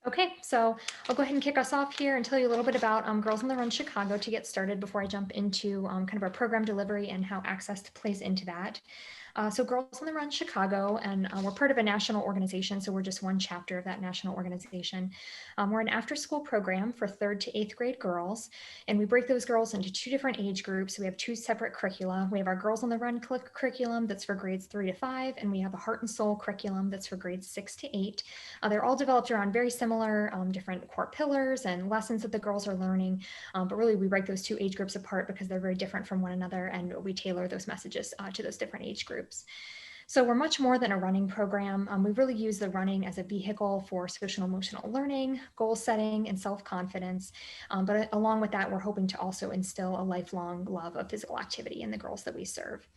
Okay, so I'll go ahead and kick us off here and tell you a little bit about Girls on the Run Chicago to get started before I jump into kind of our program delivery and how access plays into that. So Girls on the Run Chicago, and we're part of a national organization, so we're just one chapter of that national organization. We're an after-school program for 3rd to 8th grade girls, and we break those girls into 2 different age groups. We have 2 separate curricula. We have our Girls on the Run curriculum that's for grades 3 to 5, and we have a Heart and Soul curriculum that's for grades 6 to 8. They're all developed around very similar different core pillars and lessons that the girls are learning, but really we break those 2 age groups apart because they're very different from one another, and we tailor those messages to those different age groups. So we're much more than a running program. We really use the running as a vehicle for social and emotional learning, goal setting, and self-confidence. But along with that, we're hoping to also instill a lifelong love of physical activity in the girls that we serve.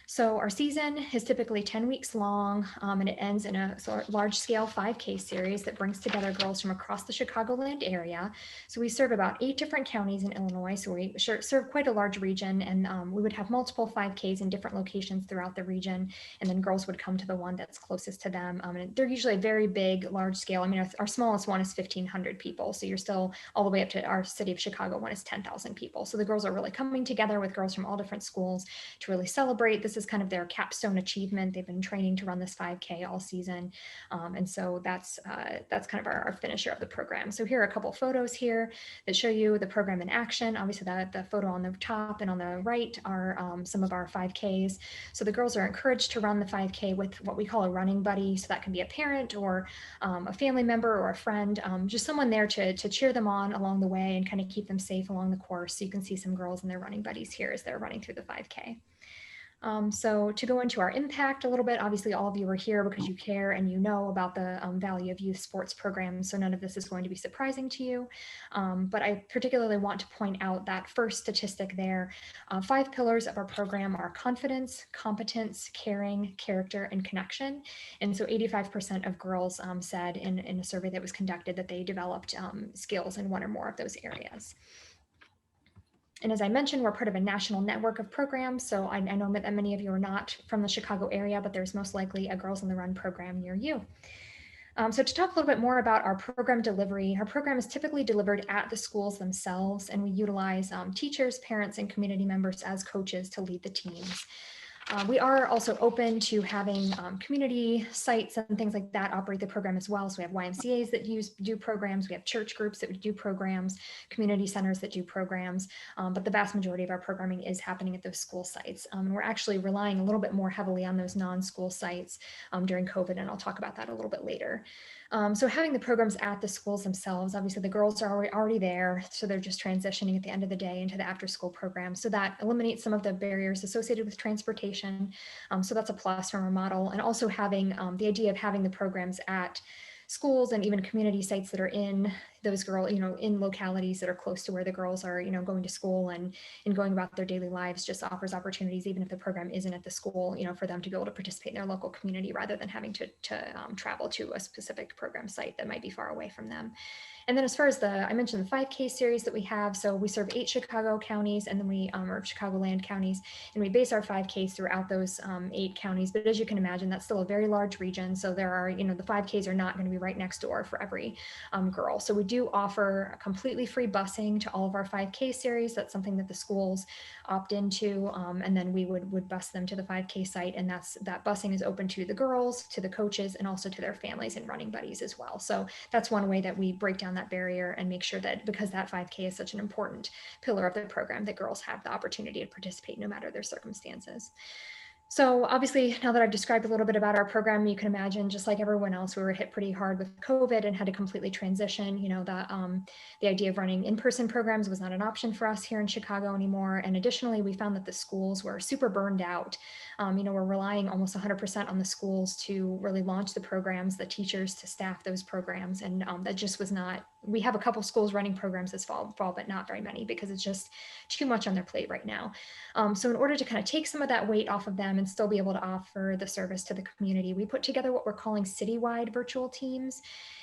So our season is typically 10 weeks long, and it ends in a large-scale 5K series that brings together girls from across the Chicagoland area. So we serve about 8 different counties in Illinois, so we serve quite a large region, and we would have multiple 5Ks in different locations throughout the region, and then girls would come to the one that's closest to them. And they're usually very big, large scale. I mean, our smallest one is 1,500 people, so you're still all the way up to our city of Chicago one is 10,000 people. So the girls are really coming together with girls from all different schools to really celebrate. This is kind of their capstone achievement. They've been training to run this 5K all season. And so that's kind of our finisher of the program. So here are a couple photos here that show you the program in action. Obviously the photo on the top and on the right are some of our 5Ks. So the girls are encouraged to run the 5K with what we call a running buddy. So that can be a parent or a family member or a friend, just someone there to cheer them on along the way and kind of keep them safe along the course. So you can see some girls and their running buddies here as they're running through the 5K. So to go into our impact a little bit, obviously all of you are here because you care and you know about the value of youth sports programs, so none of this is going to be surprising to you. But I particularly want to point out that first statistic there. 5 pillars of our program are confidence, competence, caring, character, and connection. And so 85% of girls said in a survey that was conducted that they developed skills in one or more of those areas. And as I mentioned, we're part of a national network of programs. So I know that many of you are not from the Chicago area, but there's most likely a Girls on the Run program near you. So to talk a little bit more about our program delivery, our program is typically delivered at the schools themselves, and we utilize teachers, parents, and community members as coaches to lead the teams. We are also open to having community sites and things like that operate the program as well. So we have YMCAs that do programs, we have church groups that do programs, community centers that do programs, but the vast majority of our programming is happening at those school sites. We're actually relying a little bit more heavily on those non-school sites during COVID, and I'll talk about that a little bit later. So having the programs at the schools themselves, obviously the girls are already there, so they're just transitioning at the end of the day into the after-school program. So that eliminates some of the barriers associated with transportation. So that's a plus from our model. And also having the idea of having the programs at schools and even community sites that are in those in localities that are close to where the girls are, going to school and going about their daily lives just offers opportunities, even if the program isn't at the school, for them to be able to participate in their local community rather than having to travel to a specific program site that might be far away from them. And then as far as I mentioned the 5K series that we have, so we serve 8 Chicago counties and then or Chicagoland counties, and we base our 5Ks throughout those 8 counties. But as you can imagine, that's still a very large region. So there are, the 5Ks are not going to be right next door for every girl. So we do offer completely free busing to all of our 5K series. That's something that the schools opt into, and then we would bus them to the 5K site, and that busing is open to the girls, to the coaches, and also to their families and running buddies as well. So that's one way that we break down that barrier and make sure that, because that 5K is such an important pillar of the program, that girls have the opportunity to participate no matter their circumstances. So obviously, now that I've described a little bit about our program, you can imagine, just like everyone else, we were hit pretty hard with COVID and had to completely transition. The idea of running in-person programs was not an option for us here in Chicago anymore. And additionally, we found that the schools were super burned out. We're relying almost 100% on the schools to really launch the programs, the teachers to staff those programs. And that just was not, we have a couple schools running programs this fall, but not very many because it's just too much on their plate right now. So in order to kind of take some of that weight off of them and still be able to offer the service to the community, we put together what we're calling citywide virtual teams.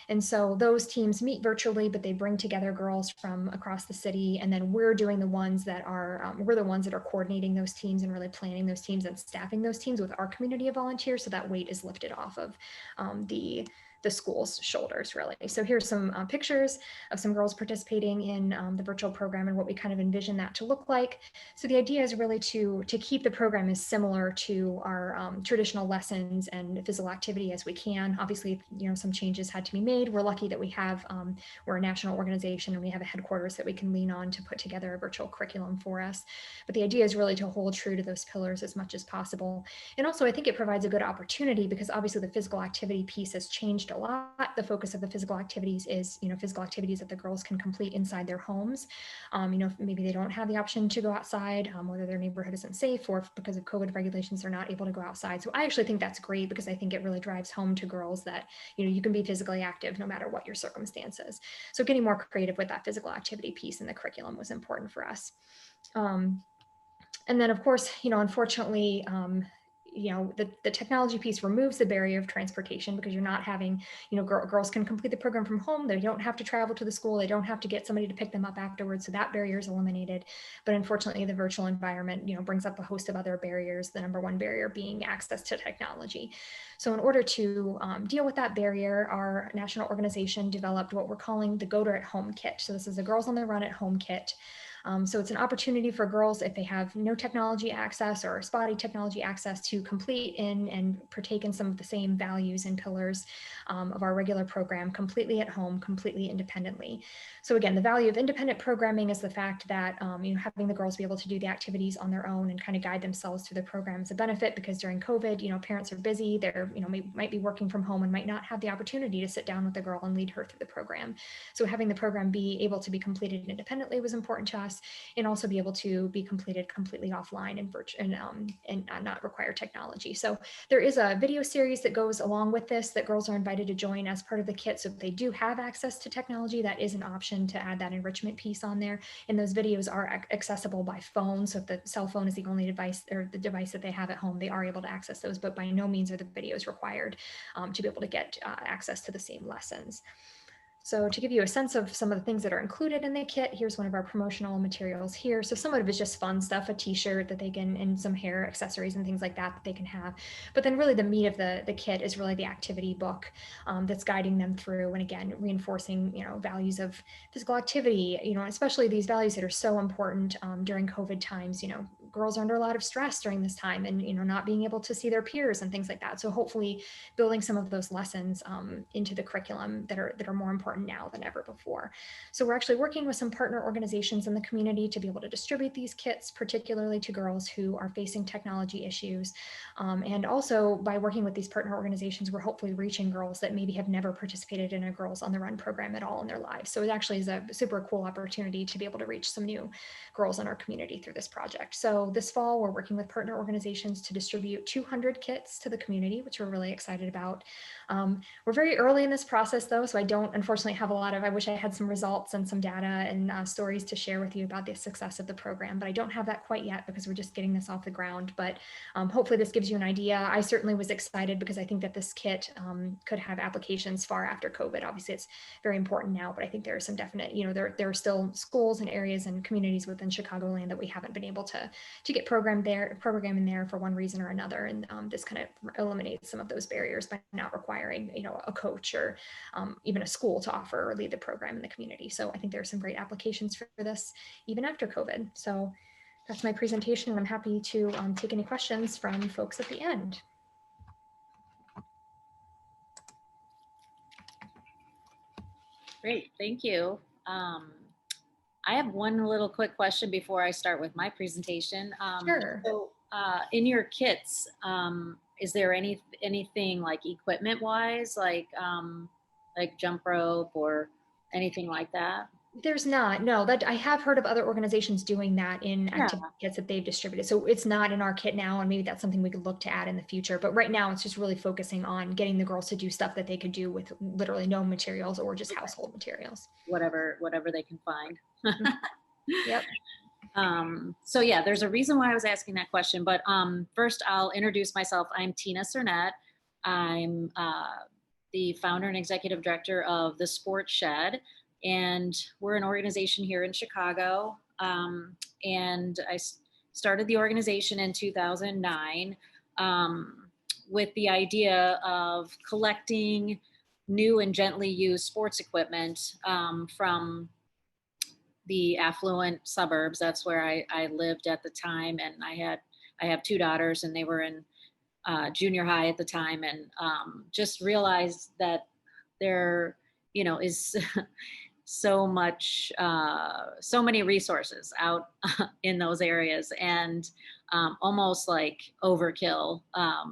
And so those teams meet virtually, but they bring together girls from across the city. And then we're doing the ones that are, we're the ones that are coordinating those teams and really planning those teams and staffing those teams with our community of volunteers. So that weight is lifted off of the the school's shoulders, really. So here's some pictures of some girls participating in the virtual program and what we kind of envision that to look like. So the idea is really to keep the program as similar to our traditional lessons and physical activity as we can. Obviously, some changes had to be made. We're lucky that we have, we're a national organization and we have a headquarters that we can lean on to put together a virtual curriculum for us. But the idea is really to hold true to those pillars as much as possible. And also, I think it provides a good opportunity because obviously the physical activity piece has changed a lot. The focus of the physical activities is, physical activities that the girls can complete inside their homes. Maybe they don't have the option to go outside, whether their neighborhood isn't safe or because of COVID regulations, they're not able to go outside. So I actually think that's great because I think it really drives home to girls that, you can be physically active no matter what your circumstances. So getting more creative with that physical activity piece in the curriculum was important for us. And then, of course, unfortunately, the technology piece removes the barrier of transportation because you're not having, girls can complete the program from home. They don't have to travel to the school. They don't have to get somebody to pick them up afterwards. So that barrier is eliminated. But unfortunately, the virtual environment, brings up a host of other barriers. The number one barrier being access to technology. So in order to deal with that barrier, our national organization developed what we're calling the Go to at Home kit. So this is a Girls on the Run at Home kit. So it's an opportunity for girls, if they have no technology access or spotty technology access, to complete in and partake in some of the same values and pillars of our regular program completely at home, completely independently. So again, the value of independent programming is the fact that having the girls be able to do the activities on their own and kind of guide themselves through the program is a benefit because during COVID, parents are busy, they're might be working from home and might not have the opportunity to sit down with the girl and lead her through the program. So having the program be able to be completed independently was important to us, and also be able to be completed completely offline and not require technology. So there is a video series that goes along with this that girls are invited to join as part of the kit. So if they do have access to technology, that is an option to add that enrichment piece on there. And those videos are accessible by phone. So if the cell phone is the only device or the device that they have at home, they are able to access those, but by no means are the videos required to be able to get access to the same lessons. So to give you a sense of some of the things that are included in the kit, here's one of our promotional materials here. So some of it is just fun stuff, a t-shirt that they can, and some hair accessories and things like that they can have. But then really the meat of the kit is really the activity book that's guiding them through. And again, reinforcing, values of physical activity, especially these values that are so important during COVID times. Girls are under a lot of stress during this time and, not being able to see their peers and things like that. So hopefully building some of those lessons into the curriculum that are more important now than ever before. So we're actually working with some partner organizations in the community to be able to distribute these kits, particularly to girls who are facing technology issues. And also by working with these partner organizations, we're hopefully reaching girls that maybe have never participated in a Girls on the Run program at all in their lives. So it actually is a super cool opportunity to be able to reach some new girls in our community through this project. So this fall, we're working with partner organizations to distribute 200 kits to the community, which we're really excited about. We're very early in this process though, so I don't unfortunately have a lot of, I wish I had some results and some data and stories to share with you about the success of the program, but I don't have that quite yet because we're just getting this off the ground. But hopefully this gives you an idea. I certainly was excited because I think that this kit could have applications far after COVID. Obviously it's very important now, but I think there are some definite, there are still schools and areas and communities within Chicagoland that we haven't been able to get program in there for one reason or another. And this kind of eliminates some of those barriers by not requiring, a coach or even a school to offer or lead the program in the community. So I think there are some great applications for this even after COVID. So that's my presentation, and I'm happy to take any questions from folks at the end. Great, thank you. I have one little quick question before I start with my presentation. Sure. So in your kits, is there anything like equipment wise, like jump rope or anything like that? There's not, no, that I have heard of other organizations doing that in activity kits that they've distributed. So it's not in our kit now, and maybe that's something we could look to add in the future. But right now it's just really focusing on getting the girls to do stuff that they could do with literally no materials or just household materials. Whatever they can find. Yep. So yeah, there's a reason why I was asking that question, but first I'll introduce myself. I'm Tina Sernett. I'm the founder and executive director of the Sports Shed, and we're an organization here in Chicago. And I started the organization in 2009 with the idea of collecting new and gently used sports equipment from the affluent suburbs. That's where I lived at the time, and I have two daughters, and they were in junior high at the time, and just realized that there, is so much, so many resources out in those areas, and almost like overkill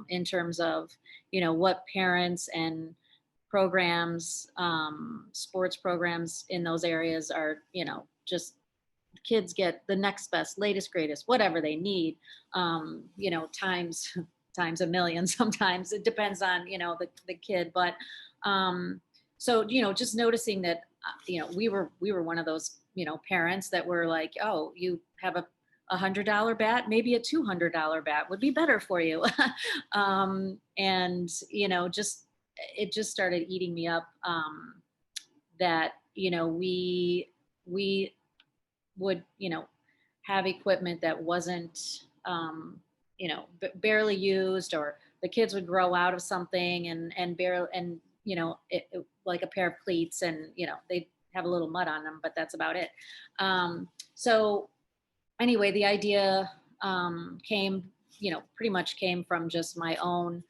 in terms of, what parents and programs, sports programs in those areas are, just kids get the next best, latest, greatest, whatever they need, times times a million. Sometimes it depends on the kid, but so just noticing that we were one of those parents that were like, oh, you have a $100 bat, maybe a $200 bat would be better for you. And just it just started eating me up, that we would have equipment that wasn't barely used, or the kids would grow out of something and barely, and like a pair of cleats, and they'd have a little mud on them, but that's about it. So anyway, the idea came, pretty much came from just my own,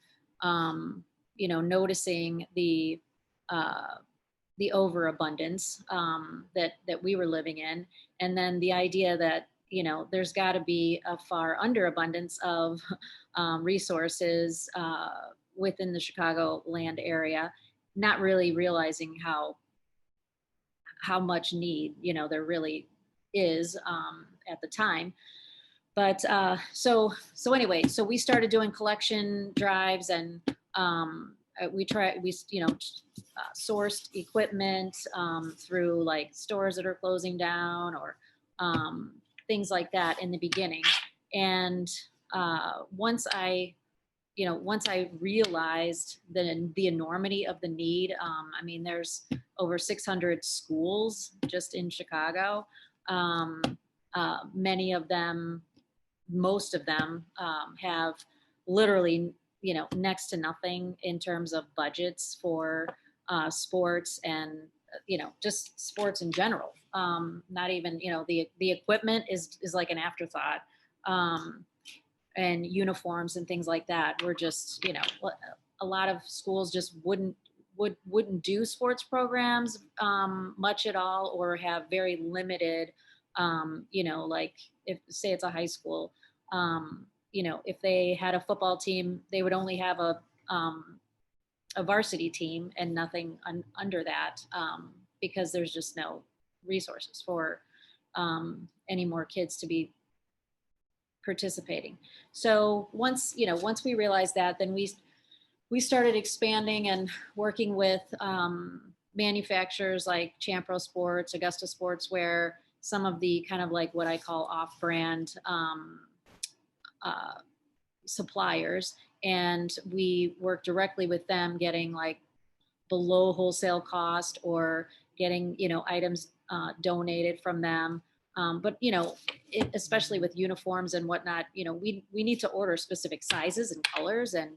noticing the overabundance that we were living in, and then the idea that there's got to be a far underabundance of resources within the Chicago land area, not really realizing how much need there really is at the time. But so anyway, so we started doing collection drives, and we sourced equipment through like stores that are closing down, or things like that in the beginning. And once I realized the enormity of the need, I mean, there's over 600 schools just in Chicago. Many of them, most of them, have literally, next to nothing in terms of budgets for sports, and just sports in general. Not even, the equipment is like an afterthought. And uniforms and things like that were just, a lot of schools just wouldn't do sports programs much at all, or have very limited, like if say it's a high school, if they had a football team, they would only have a varsity team and nothing under that, because there's just no resources for any more kids to be participating. So once we realized that, then we started expanding and working with manufacturers like Champro Sports, Augusta Sportswear, some of the kind of like what I call off-brand suppliers, and we work directly with them, getting like below wholesale cost, or getting items donated from them. But especially with uniforms and whatnot, we need to order specific sizes and colors, and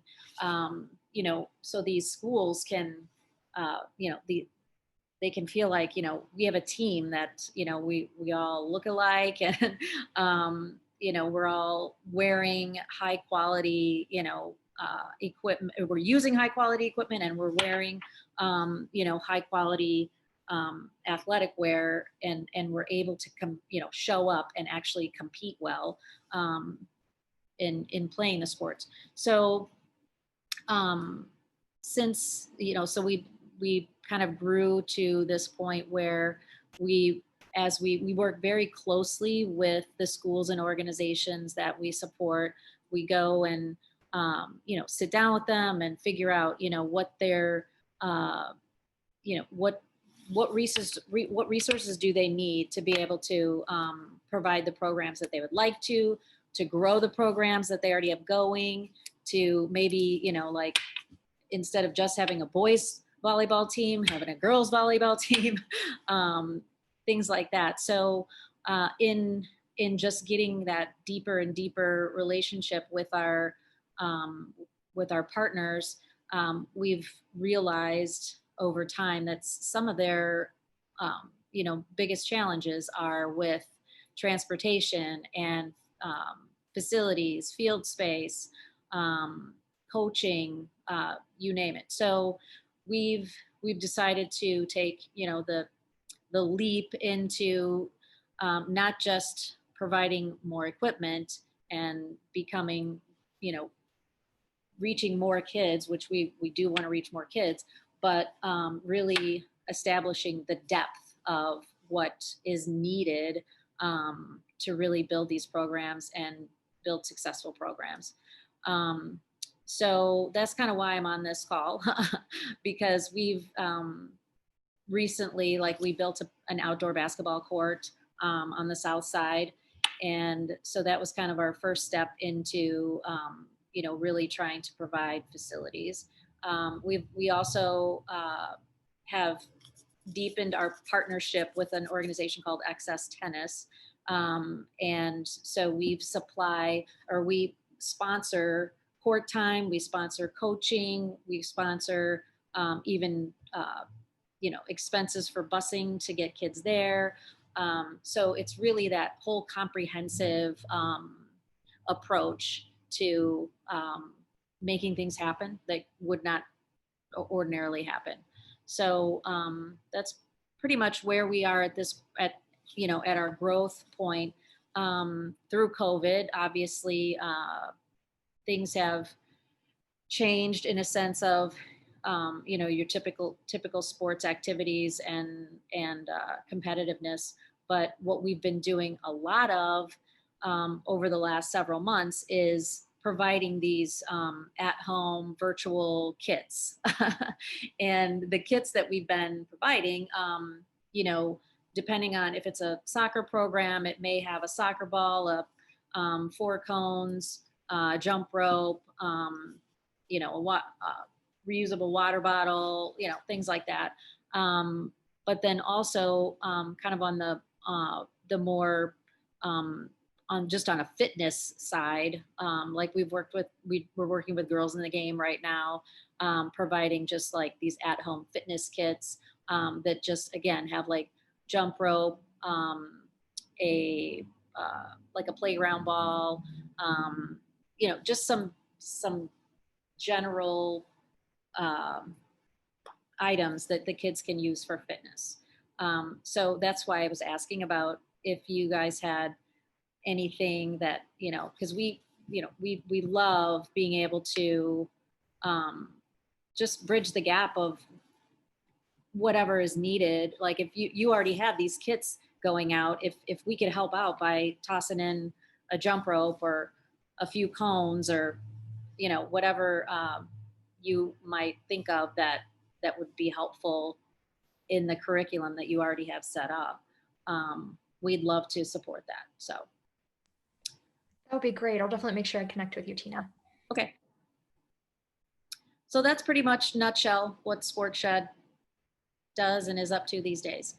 so these schools can, they can feel like we have a team that we all look alike, and we're all wearing high quality equipment. We're using high quality equipment, and we're wearing high quality athletic wear, and we're able to show up and actually compete well in playing the sports. So since so we kind of grew to this point where we work very closely with the schools and organizations that we support. We go and sit down with them and figure out what their what resources do they need to be able to provide the programs that they would like to grow the programs that they already have going, to maybe like instead of just having a boys volleyball team, having a girls volleyball team, things like that. So in just getting that deeper and deeper relationship with our partners, we've realized over time, that's some of their, biggest challenges are with transportation and facilities, field space, coaching, you name it. So we've decided to take, the leap into not just providing more equipment and becoming, reaching more kids, which we do want to reach more kids, but really establishing the depth of what is needed to really build these programs and build successful programs. So that's kind of why I'm on this call because we've recently, like, we built an outdoor basketball court on the south side. And so that was kind of our first step into, really trying to provide facilities. We also have deepened our partnership with an organization called Excess Tennis. And so we sponsor court time, we sponsor coaching, we sponsor even, expenses for busing to get kids there. So it's really that whole comprehensive approach to making things happen that would not ordinarily happen. So that's pretty much where we are at our growth point. Through COVID, obviously, things have changed in a sense of, your typical sports activities and competitiveness. But what we've been doing a lot of over the last several months is providing these at-home virtual kits. And the kits that we've been providing, depending on if it's a soccer program, it may have a soccer ball, 4 cones, jump rope, reusable water bottle, things like that. But then also kind of on the more on a fitness side, like we're working with Girls in the Game right now, providing just like these at-home fitness kits that just, again, have like jump rope, like a playground ball, just some general items that the kids can use for fitness. So that's why I was asking about if you guys had anything that, because we love being able to just bridge the gap of whatever is needed. Like if you already have these kits going out, if we could help out by tossing in a jump rope or a few cones or, whatever you might think of that would be helpful in the curriculum that you already have set up. We'd love to support that. So that would be great. I'll definitely make sure I connect with you, Tina. Okay. So that's pretty much nutshell what Sports Shed does and is up to these days.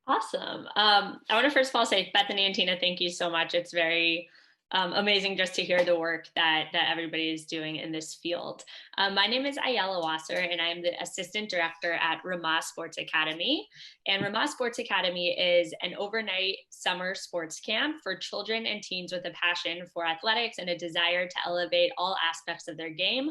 Awesome. I want to first of all say, Bethany and Tina, thank you so much. It's very amazing just to hear the work that everybody is doing in this field. My name is Ayala Wasser, and I'm the Assistant Director at Ramah Sports Academy. And Ramah Sports Academy is an overnight summer sports camp for children and teens with a passion for athletics and a desire to elevate all aspects of their game,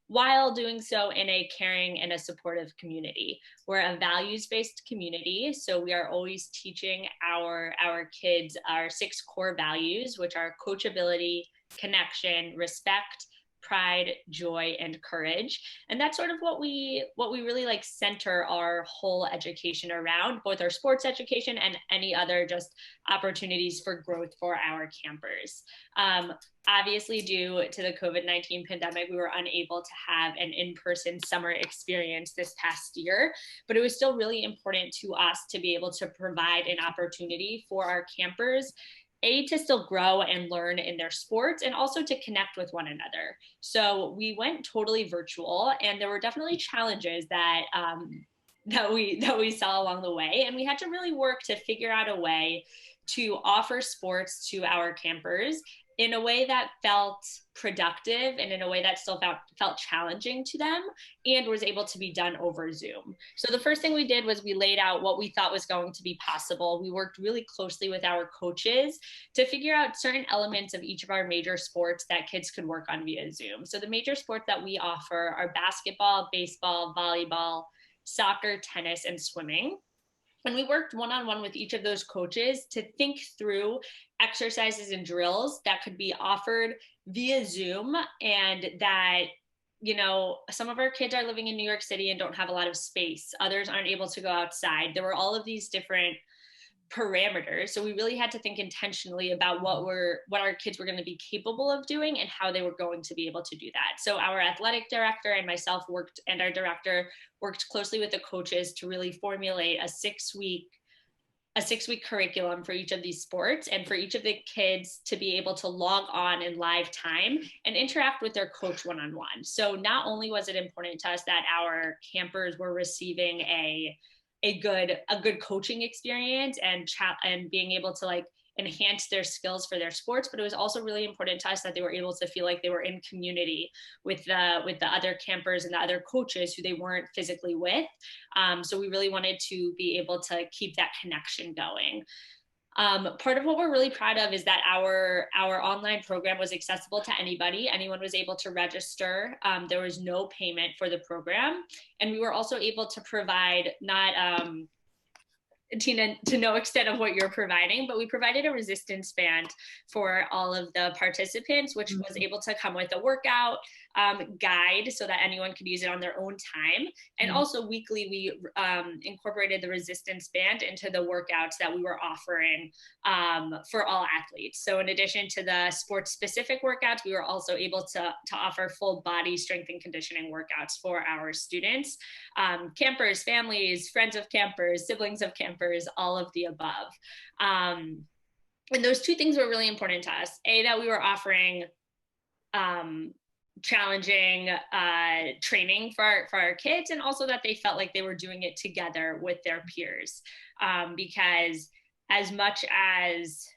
while doing so in a caring and a supportive community. We're a values-based community, so we are always teaching our kids our 6 core values, which are coachability, connection, respect, pride, joy, and courage. And that's sort of what we really like center our whole education around, both our sports education and any other just opportunities for growth for our campers. Obviously, due to the COVID-19 pandemic, we were unable to have an in-person summer experience this past year, but it was still really important to us to be able to provide an opportunity for our campers, to still grow and learn in their sports, and also to connect with one another. So we went totally virtual, and there were definitely challenges that we saw along the way, and we had to really work to figure out a way to offer sports to our campers in a way that felt productive and in a way that still felt challenging to them and was able to be done over Zoom. So the first thing we did was we laid out what we thought was going to be possible. We worked really closely with our coaches to figure out certain elements of each of our major sports that kids could work on via Zoom. So the major sports that we offer are basketball, baseball, volleyball, soccer, tennis, and swimming. And we worked one-on-one with each of those coaches to think through exercises and drills that could be offered via Zoom, and that, you know, some of our kids are living in New York City and don't have a lot of space. Others aren't able to go outside. There were all of these different parameters. So we really had to think intentionally about what our kids were going to be capable of doing and how they were going to be able to do that. So our athletic director and myself and our director worked closely with the coaches to really formulate a six-week curriculum for each of these sports, and for each of the kids to be able to log on in live time and interact with their coach one-on-one. So not only was it important to us that our campers were receiving a good coaching experience and being able to like enhance their skills for their sports, but it was also really important to us that they were able to feel like they were in community with the other campers and the other coaches who they weren't physically with. So we really wanted to be able to keep that connection going. Part of what we're really proud of is that our online program was accessible to anybody. Anyone was able to register. There was no payment for the program. And we were also able to provide Tina, to no extent of what you're providing, but we provided a resistance band for all of the participants, which was able to come with a workout guide so that anyone could use it on their own time. And also weekly, we incorporated the resistance band into the workouts that we were offering for all athletes. So in addition to the sports specific workouts, we were also able to offer full body strength and conditioning workouts for our students, campers, families, friends of campers, siblings of campers, all of the above. And those two things were really important to us. That we were offering challenging training for our kids, and also that they felt like they were doing it together with their peers, because as much as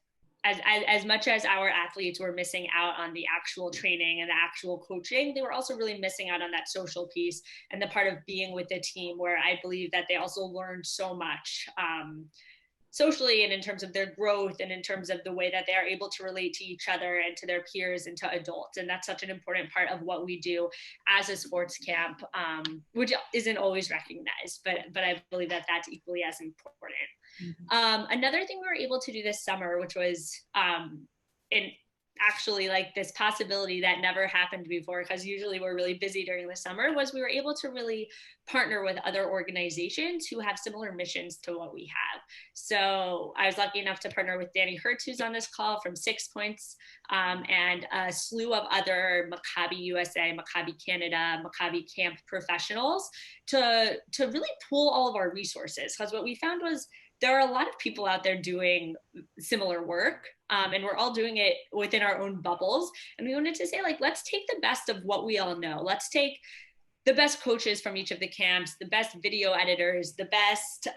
our athletes were missing out on the actual training and the actual coaching, they were also really missing out on that social piece and the part of being with the team, where I believe that they also learned so much socially, and in terms of their growth, and in terms of the way that they are able to relate to each other and to their peers and to adults. And that's such an important part of what we do as a sports camp, which isn't always recognized, but I believe that that's equally as important. Another thing we were able to do this summer, which was actually like this possibility that never happened before, because usually we're really busy during the summer, was we were able to really partner with other organizations who have similar missions to what we have. So I was lucky enough to partner with Herz, who's on this call, from 6 Points, and a slew of other Maccabi USA, Maccabi Canada, Maccabi Camp professionals to really pool all of our resources. Because what we found was there are a lot of people out there doing similar work, and we're all doing it within our own bubbles. And we wanted to say, like, let's take the best of what we all know. Let's take the best coaches from each of the camps, the best video editors, the best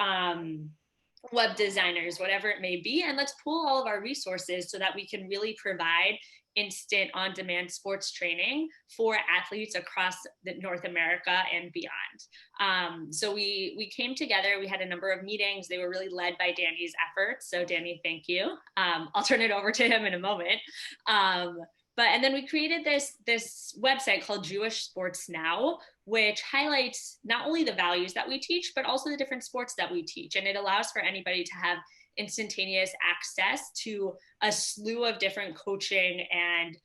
web designers, whatever it may be, and let's pool all of our resources so that we can really provide instant on-demand sports training for athletes across North America and beyond. So we came together, we had a number of meetings. They were really led by Danny's efforts. So Danny, thank you. I'll turn it over to him in a moment. And then we created this website called Jewish Sports Now, which highlights not only the values that we teach, but also the different sports that we teach. And it allows for anybody to have instantaneous access to a slew of different coaching and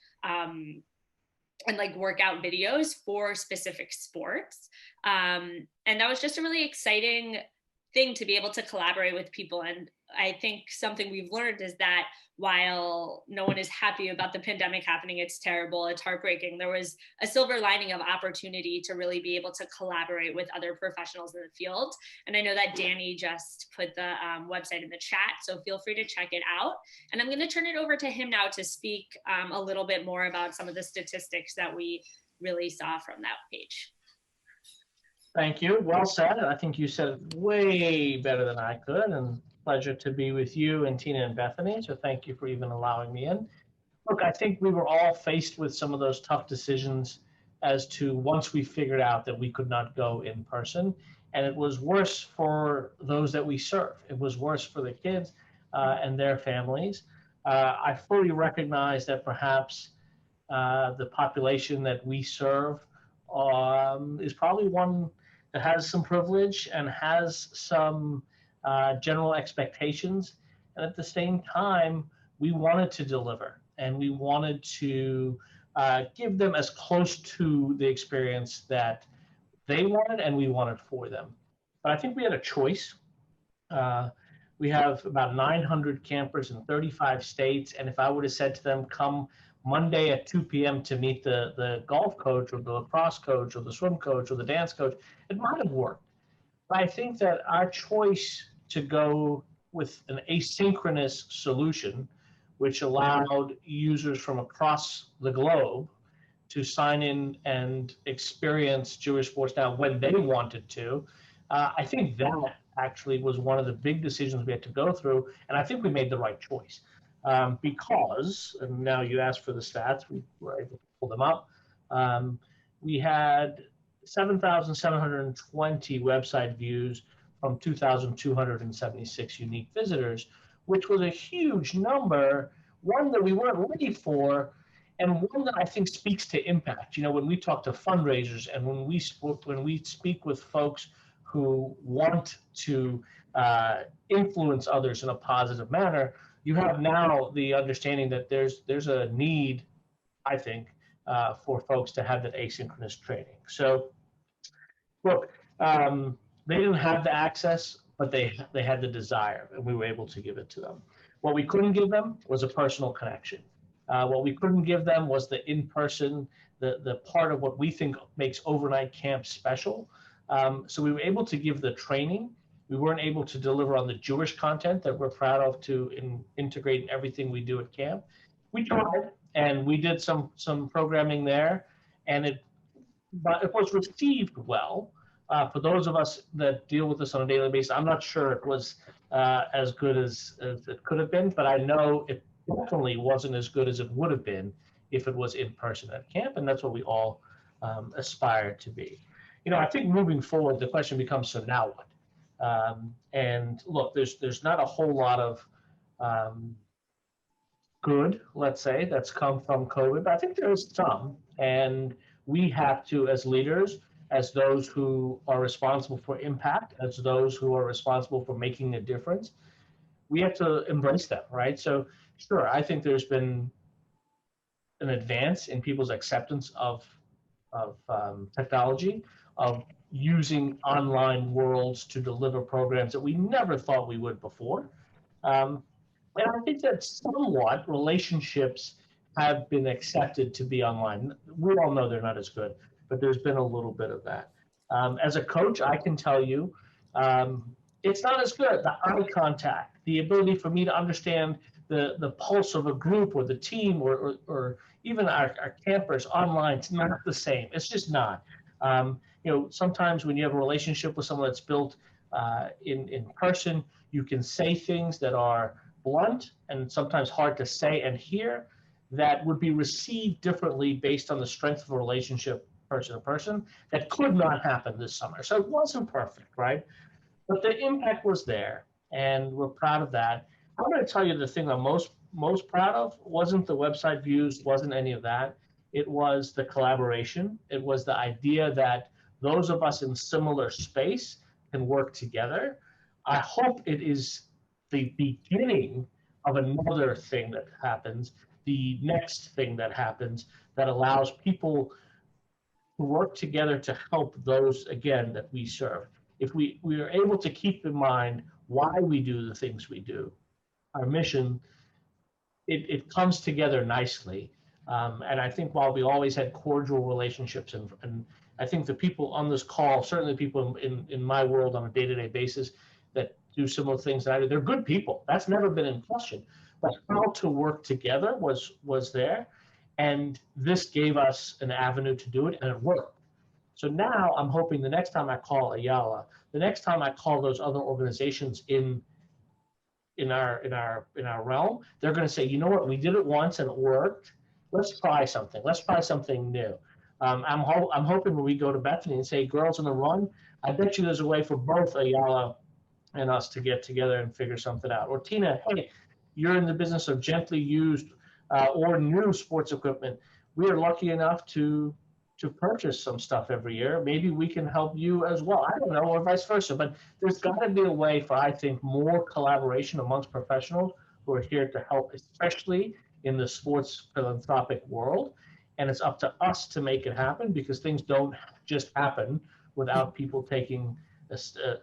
like workout videos for specific sports. And that was just a really exciting thing to be able to collaborate with people. And I think something we've learned is that while no one is happy about the pandemic happening, it's terrible, it's heartbreaking, there was a silver lining of opportunity to really be able to collaborate with other professionals in the field. And I know that Danny just put the website in the chat, so feel free to check it out. And I'm going to turn it over to him now to speak a little bit more about some of the statistics that we really saw from that page. Thank you. Well said. I think you said it way better than I could, and pleasure to be with you and Tina and Bethany. So thank you for even allowing me in. Look, I think we were all faced with some of those tough decisions as to once we figured out that we could not go in person. And it was worse for those that we serve. It was worse for the kids and their families. I fully recognize that perhaps the population that we serve is probably one that has some privilege and has some general expectations. And at the same time, we wanted to deliver and we wanted to give them as close to the experience that they wanted and we wanted for them. But I think we had a choice. We have about 900 campers in 35 states. And if I would have said to them, come Monday at 2 p.m. to meet the golf coach or the lacrosse coach or the swim coach or the dance coach, it might have worked. But I think that our choice to go with an asynchronous solution, which allowed users from across the globe to sign in and experience Jewish Sports Now when they wanted to, I think that actually was one of the big decisions we had to go through, and I think we made the right choice. Because, and now you asked for the stats, we were able to pull them up. We had 7,720 website views from 2,276 unique visitors, which was a huge number, one that we weren't ready for, and one that I think speaks to impact. You know, when we talk to fundraisers and when we speak with folks who want to influence others in a positive manner, you have now the understanding that there's a need, I think, for folks to have that asynchronous training. So, look, they didn't have the access, but they had the desire, and we were able to give it to them. What we couldn't give them was a personal connection. What we couldn't give them was the in-person, the part of what we think makes overnight camp special. So we were able to give the training. We weren't able to deliver on the Jewish content that we're proud of to integrate in everything we do at camp. We tried, and we did some programming there, and it was received well. For those of us that deal with this on a daily basis, I'm not sure it was as good as it could have been, but I know it definitely wasn't as good as it would have been if it was in person at camp, and that's what we all aspire to be. You know, I think moving forward, the question becomes, so now what? And look, there's not a whole lot of good, let's say, that's come from COVID, but I think there is some, and we have to, as leaders, as those who are responsible for impact, as those who are responsible for making a difference, we have to embrace them, right? So, sure, I think there's been an advance in people's acceptance of technology, of using online worlds to deliver programs that we never thought we would before. And I think that somewhat relationships have been accepted to be online. We all know they're not as good, but there's been a little bit of that. As a coach, I can tell you, it's not as good. The eye contact, the ability for me to understand the pulse of a group or the team or even our campers online, it's not the same. It's just not. You know, sometimes when you have a relationship with someone that's built in person, you can say things that are blunt and sometimes hard to say and hear that would be received differently based on the strength of a relationship person to person. That could not happen this summer. So it wasn't perfect, right? But the impact was there, and we're proud of that. I'm going to tell you the thing I'm most proud of wasn't the website views, wasn't any of that. It was the collaboration. It was the idea that those of us in similar space can work together. I hope it is the beginning of another thing that happens, the next thing that happens that allows people to work together to help those, again, that we serve. If we are able to keep in mind why we do the things we do, our mission, it comes together nicely. And I think while we always had cordial relationships, and I think the people on this call, certainly people in my world on a day-to-day basis that do similar things that I do, they're good people. That's never been in question. But how to work together was there. And this gave us an avenue to do it, and it worked. So now I'm hoping the next time I call Ayala, the next time I call those other organizations in in our realm, they're going to say, you know what, we did it once and it worked. Let's try something. Let's try something new. I'm hoping when we go to Bethany and say, Girls on the Run, I bet you there's a way for both Ayala and us to get together and figure something out. Or Tina, hey, you're in the business of gently used or new sports equipment. We are lucky enough to purchase some stuff every year. Maybe we can help you as well. I don't know, or vice versa. But there's got to be a way for, I think, more collaboration amongst professionals who are here to help, especially in the sports philanthropic world. And it's up to us to make it happen, because things don't just happen without people taking a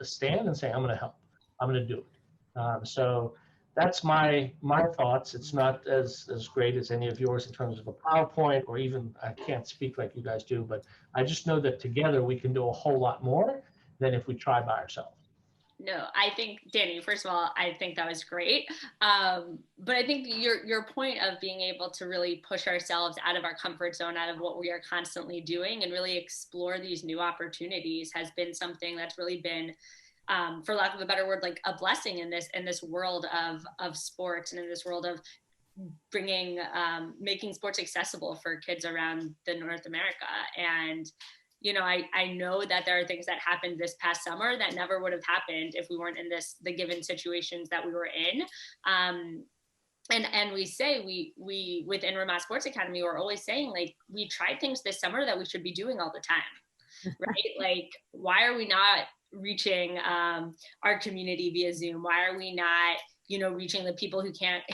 stand and saying, I'm going to help. I'm going to do it. So that's my thoughts. It's not as great as any of yours in terms of a PowerPoint, or even, I can't speak like you guys do, but I just know that together we can do a whole lot more than if we try by ourselves. No, I think, Danny, first of all, I think that was great. But I think your point of being able to really push ourselves out of our comfort zone, out of what we are constantly doing, and really explore these new opportunities has been something that's really been, for lack of a better word, like a blessing in this world of sports, and in this world of bringing, making sports accessible for kids around the North America. And you know, I know that there are things that happened this past summer that never would have happened if we weren't in the given situations that we were in. And we say, we within Ramah Sports Academy, we're always saying, like, we tried things this summer that we should be doing all the time, right? Like, why are we not reaching our community via Zoom? Why are we not, you know, reaching the people who can't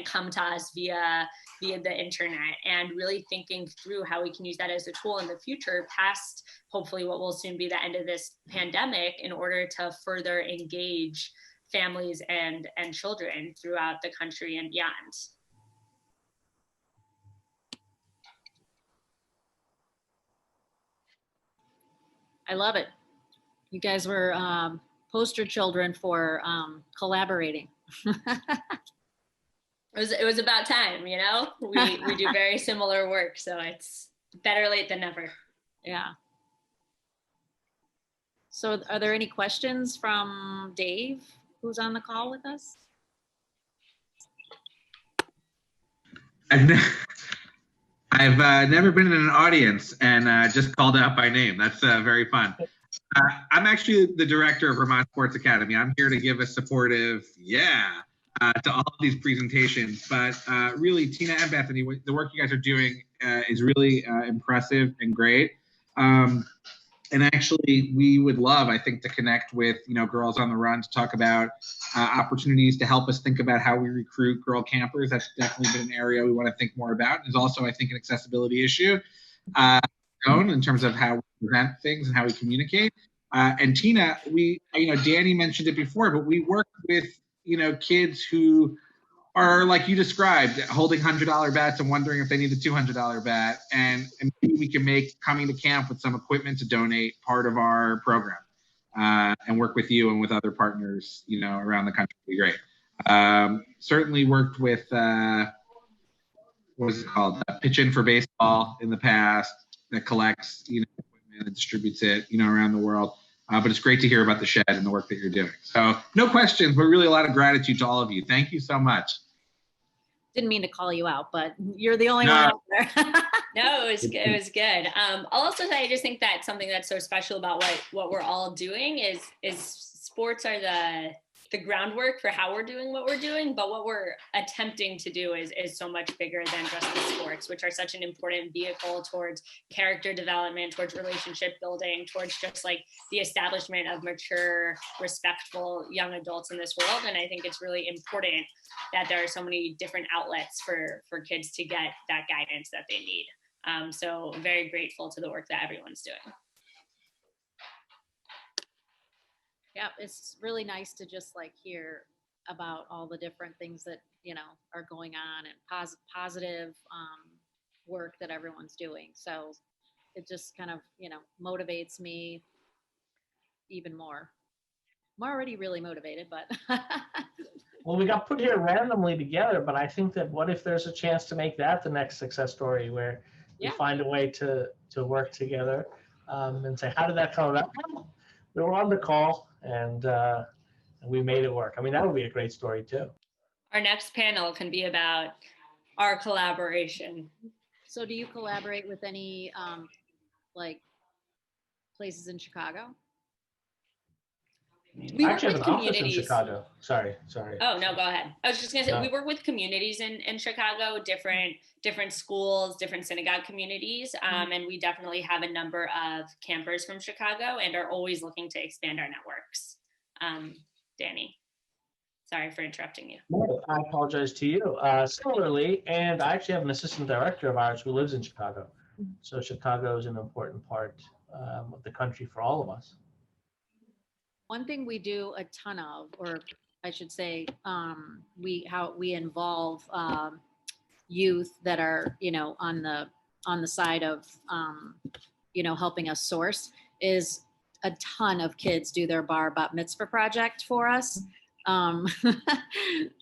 come to us via the internet, and really thinking through how we can use that as a tool in the future, past hopefully what will soon be the end of this pandemic, in order to further engage families and children throughout the country and beyond. I love it. You guys were poster children for collaborating. It was about time, you know. We do very similar work, so it's better late than never. Yeah. So are there any questions from Dave, who's on the call with us? I've never been in an audience and just called out by name. That's very fun. I'm actually the director of Ramah Sports Academy. I'm here to give a supportive to all of these presentations. But really, Tina and Bethany, the work you guys are doing is really impressive and great. And actually, we would love, I think, to connect with, you know, Girls on the Run to talk about opportunities to help us think about how we recruit girl campers. That's definitely been an area we want to think more about. There's also, I think, an accessibility issue in terms of how we present things and how we communicate. And Tina, Danny mentioned it before, but we work with, you know, kids who are, like you described, holding $100 bats and wondering if they need a $200 bat, and maybe we can make coming to camp with some equipment to donate part of our program, and work with you and with other partners, you know, around the country. Would be great. Certainly worked with what is it called, Pitch In for Baseball in the past, that collects, you know, equipment and distributes it, you know, around the world. But it's great to hear about the shed and the work that you're doing. So no questions, but really a lot of gratitude to all of you. Thank you so much. Didn't mean to call you out, but you're the only one out there. No, it was good. I'll also say, I just think that something that's so special about what we're all doing is sports are the groundwork for how we're doing what we're doing, but what we're attempting to do is so much bigger than just the sports, which are such an important vehicle towards character development, towards relationship building, towards just like the establishment of mature, respectful young adults in this world. And I think it's really important that there are so many different outlets for kids to get that guidance that they need. So very grateful to the work that everyone's doing. Yeah, it's really nice to just like hear about all the different things that, you know, are going on, and positive work that everyone's doing. So it just kind of, you know, motivates me even more. I'm already really motivated, but. Well, we got put here randomly together, but I think that what if there's a chance to make that the next success story, where we find a way to work together and say, how did that come about? We were on the call, and and we made it work. I mean, that would be a great story too. Our next panel can be about our collaboration. So do you collaborate with any like places in Chicago? We I work actually with have an office in communities. Chicago. Sorry. Oh, no, go ahead. I was just gonna say, No. we work with communities in Chicago, different schools, different synagogue communities. And we definitely have a number of campers from Chicago and are always looking to expand our networks. Danny, sorry for interrupting you. No, I apologize to you. Similarly, and I actually have an assistant director of ours who lives in Chicago. So Chicago is an important part of the country for all of us. One thing we do a ton of, or I should say, we involve youth that are, you know, on the side of, you know, helping us source, is a ton of kids do their bar bat mitzvah project for us.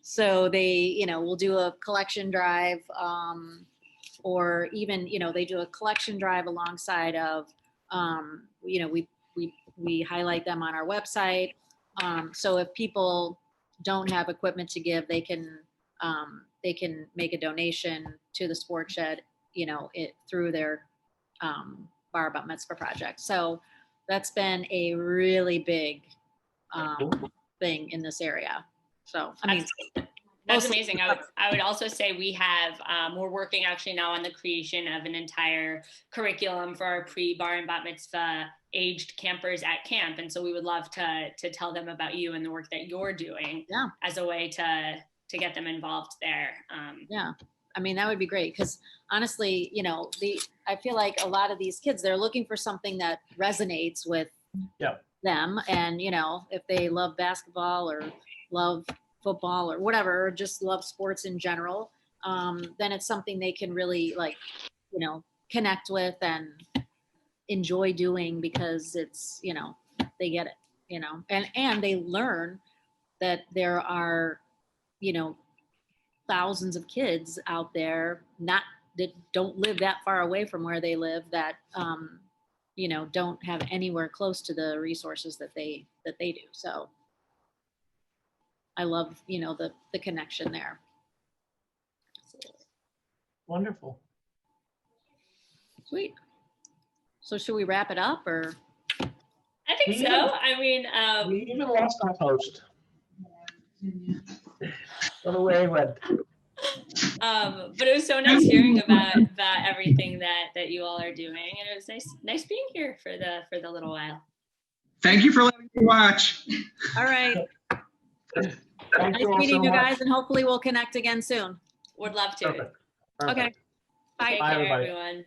So they, you know, we'll do a collection drive, or even, you know, they do a collection drive alongside of, you know, we highlight them on our website. So if people don't have equipment to give, they can make a donation to the Sport Shed, you know, through their bar bat mitzvah project. So that's been a really big thing in this area. So I mean, that's amazing. I would also say we have, we're working actually now on the creation of an entire curriculum for our pre-bar and bat mitzvah aged campers at camp. And so we would love to tell them about you and the work that you're doing as a way to get them involved there. Yeah. I mean, that would be great. Cause honestly, you know, I feel like a lot of these kids, they're looking for something that resonates with them. And, you know, if they love basketball or love football or whatever, or just love sports in general, then it's something they can really, like, you know, connect with and enjoy doing, because it's, you know, they get it, you know, and they learn that there are, you know, thousands of kids out there that don't live that far away from where they live, that you know, don't have anywhere close to the resources that they do. So I love, you know, the connection there. Wonderful. Sweet. So should we wrap it up, or? I think so. I mean, we even lost our host. What a way it went. But it was so nice hearing about everything that you all are doing, and it was nice being here for the little while. Thank you for letting me watch. All right. Thank Nice meeting you guys, and hopefully we'll connect again soon. Would love to. Perfect. Okay. Bye. Take care, everybody. everyone.